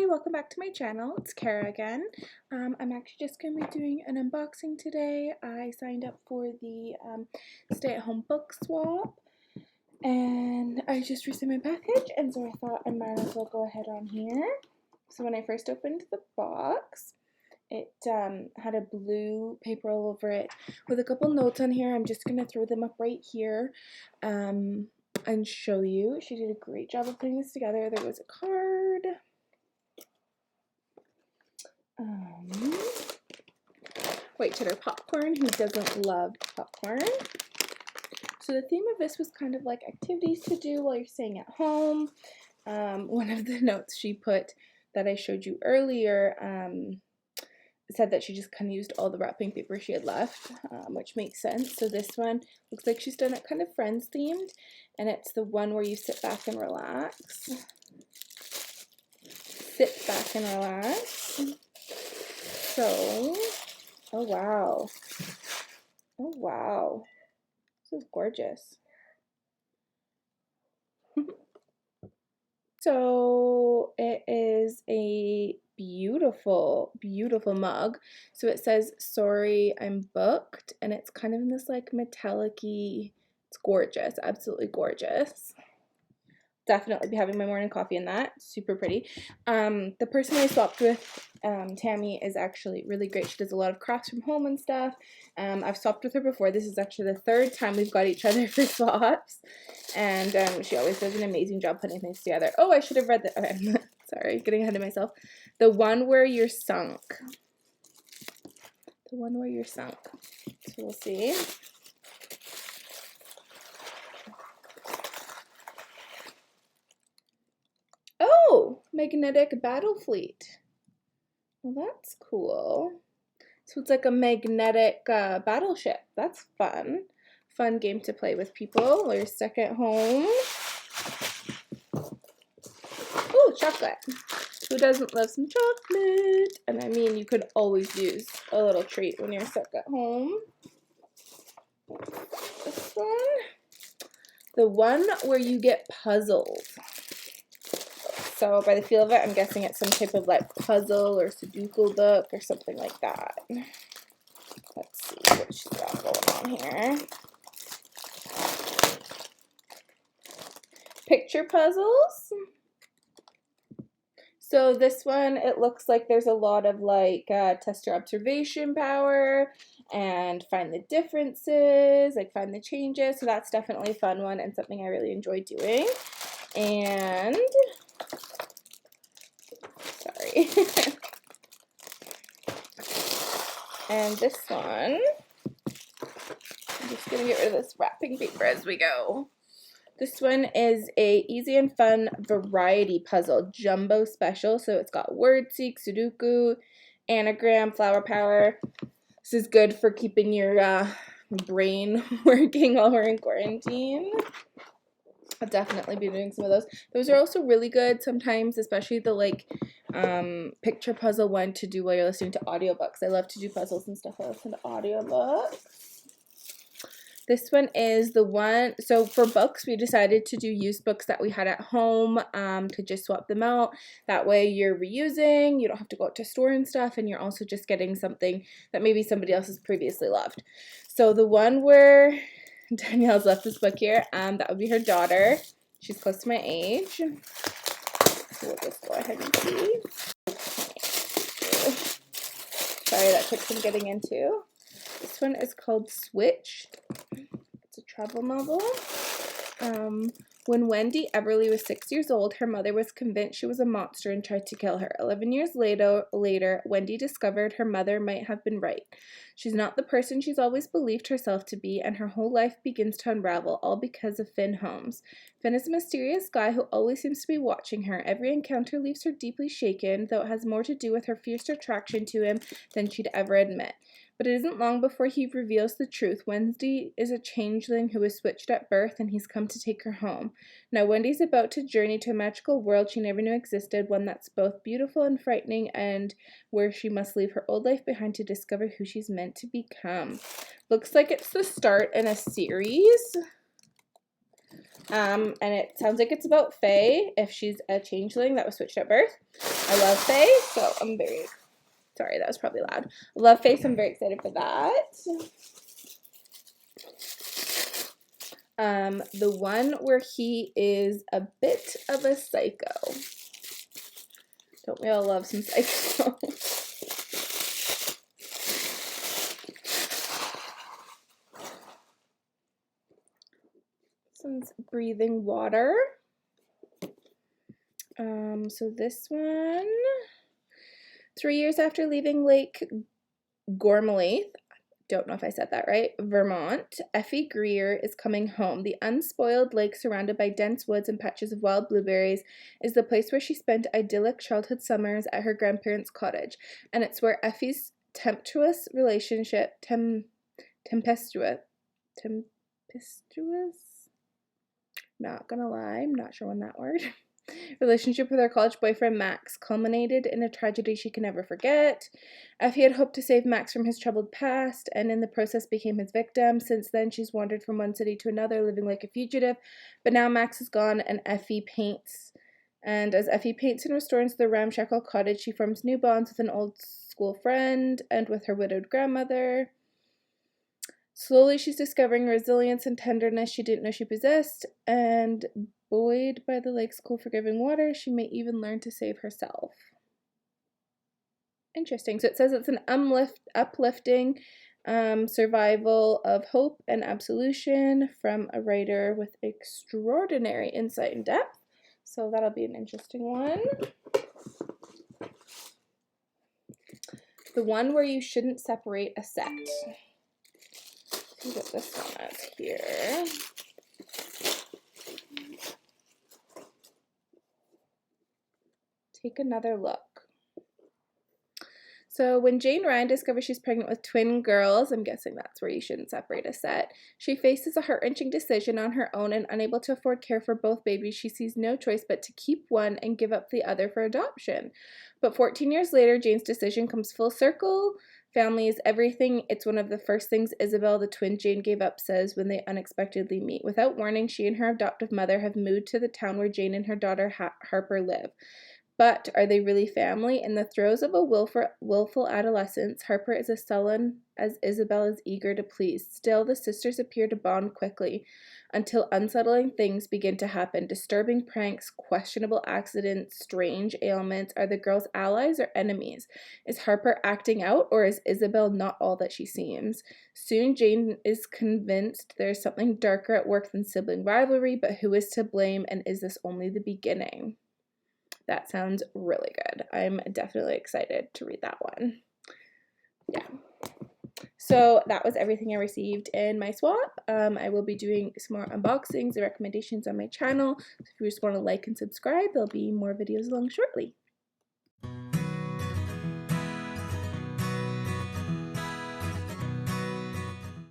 Hi, welcome back to my channel. It's Kara again. I'm actually just going to be doing an unboxing today. I signed up for the stay-at-home book swap and I just received my package, and so I thought I might as well go ahead on here. So when I first opened the box, it had a blue paper all over it with a couple notes on here. I'm just going to throw them up right here and show you. She did a great job of putting this together. There was a card. White cheddar popcorn. Who doesn't love popcorn? So the theme of this was kind of like activities to do while you're staying at home. One of the notes she put that I showed you earlier said that she just kind of used all the wrapping paper she had left, which makes sense. So this one looks like she's done it kind of Friends themed, and it's the one where you sit back and relax. Sit back and relax. So, oh wow. Oh wow. This is gorgeous. So it is a beautiful, beautiful mug. So it says, "Sorry, I'm booked," and it's kind of in this like metallic-y, it's gorgeous, absolutely gorgeous. Definitely be having my morning coffee in that. Super pretty. The person I swapped with, Tammy, is actually really great. She does a lot of crafts from home and stuff. I've swapped with her before. This is actually the third time we've got each other for swaps, and she always does an amazing job putting things together. Oh, I should have read the, okay, sorry, getting ahead of myself. The one where you're sunk. The one where you're sunk. So we'll see. Oh, magnetic battle fleet. Well, that's cool. So it's like a magnetic battleship. That's fun. Fun game to play with people while you're stuck at home. Oh, chocolate. Who doesn't love some chocolate? And I mean, you could always use a little treat when you're stuck at home. This one. The one where you get puzzled. So by the feel of it, I'm guessing it's some type of like puzzle or Sudoku book or something like that. Let's see what she's got going on here. Picture puzzles. So this one, it looks like there's a lot of like test your observation power and find the differences, like find the changes. So that's definitely a fun one and something I really enjoy doing. And sorry. And this one, I'm just gonna get rid of this wrapping paper as we go. This one is a easy and fun variety puzzle, jumbo special. So it's got Wordseek, Sudoku, anagram, flower power. This is good for keeping your brain working while we're in quarantine. I'll definitely be doing some of those. Those are also really good sometimes, especially the like picture puzzle one to do while you're listening to audiobooks. I love to do puzzles and stuff while I listen to audiobooks. This one is the one, so for books, we decided to do used books that we had at home to just swap them out. That way you're reusing, you don't have to go out to store and stuff, and you're also just getting something that maybe somebody else has previously loved. So the one where Danielle's left this book here, that would be her daughter. She's close to my age. So we'll just go ahead and see. Sorry, that took some getting into. This one is called Switch. It's a travel novel. When Wendy Everly was 6 years old, her mother was convinced she was a monster and tried to kill her. 11 years later, Wendy discovered her mother might have been right. She's not the person she's always believed herself to be, and her whole life begins to unravel, all because of Finn Holmes. Finn is a mysterious guy who always seems to be watching her. Every encounter leaves her deeply shaken, though it has more to do with her fierce attraction to him than she'd ever admit. But it isn't long before he reveals the truth. Wendy is a changeling who was switched at birth, and he's come to take her home. Now Wendy's about to journey to a magical world she never knew existed, one that's both beautiful and frightening, and where she must leave her old life behind to discover who she's meant to become. Looks like it's the start in a series. And it sounds like it's about Faye, if she's a changeling that was switched at birth. I love Faye, so I'm very, sorry, that was probably loud. I love Faye, so I'm very excited for that. The one where he is a bit of a psycho. Don't we all love some psycho? This one's breathing water. So this one, 3 years after leaving Lake Gormley, don't know if I said that right, Vermont, Effie Greer is coming home. The unspoiled lake surrounded by dense woods and patches of wild blueberries is the place where she spent idyllic childhood summers at her grandparents' cottage, and it's where Effie's tempestuous, not gonna lie, I'm not sure on that word, relationship with her college boyfriend Max culminated in a tragedy she can never forget. Effie had hoped to save Max from his troubled past, and in the process became his victim. Since then, she's wandered from one city to another, living like a fugitive. But now Max is gone, and Effie paints. And as Effie paints and restores the ramshackle cottage, she forms new bonds with an old school friend and with her widowed grandmother. Slowly, she's discovering resilience and tenderness she didn't know she possessed, and buoyed by the lake's cool, forgiving water, she may even learn to save herself. Interesting. So it says it's an uplifting survival of hope and absolution from a writer with extraordinary insight and depth. So that'll be an interesting one. The one where you shouldn't separate a set. Let's see what this one is here. Take another look. So when Jane Ryan discovers she's pregnant with twin girls, I'm guessing that's where you shouldn't separate a set, she faces a heart-wrenching decision on her own, and unable to afford care for both babies, she sees no choice but to keep one and give up the other for adoption. But 14 years later, Jane's decision comes full circle. Family is everything. It's one of the first things Isabel, the twin Jane gave up, says when they unexpectedly meet. Without warning, she and her adoptive mother have moved to the town where Jane and her daughter Harper live. But are they really family? In the throes of a willful adolescence, Harper is as sullen as Isabel is eager to please. Still, the sisters appear to bond quickly until unsettling things begin to happen. Disturbing pranks, questionable accidents, strange ailments. Are the girls allies or enemies? Is Harper acting out, or is Isabel not all that she seems? Soon, Jane is convinced there's something darker at work than sibling rivalry, but who is to blame, and is this only the beginning? That sounds really good. I'm definitely excited to read that one. Yeah. So that was everything I received in my swap. I will be doing some more unboxings and recommendations on my channel. So if you just want to like and subscribe, there'll be more videos along shortly.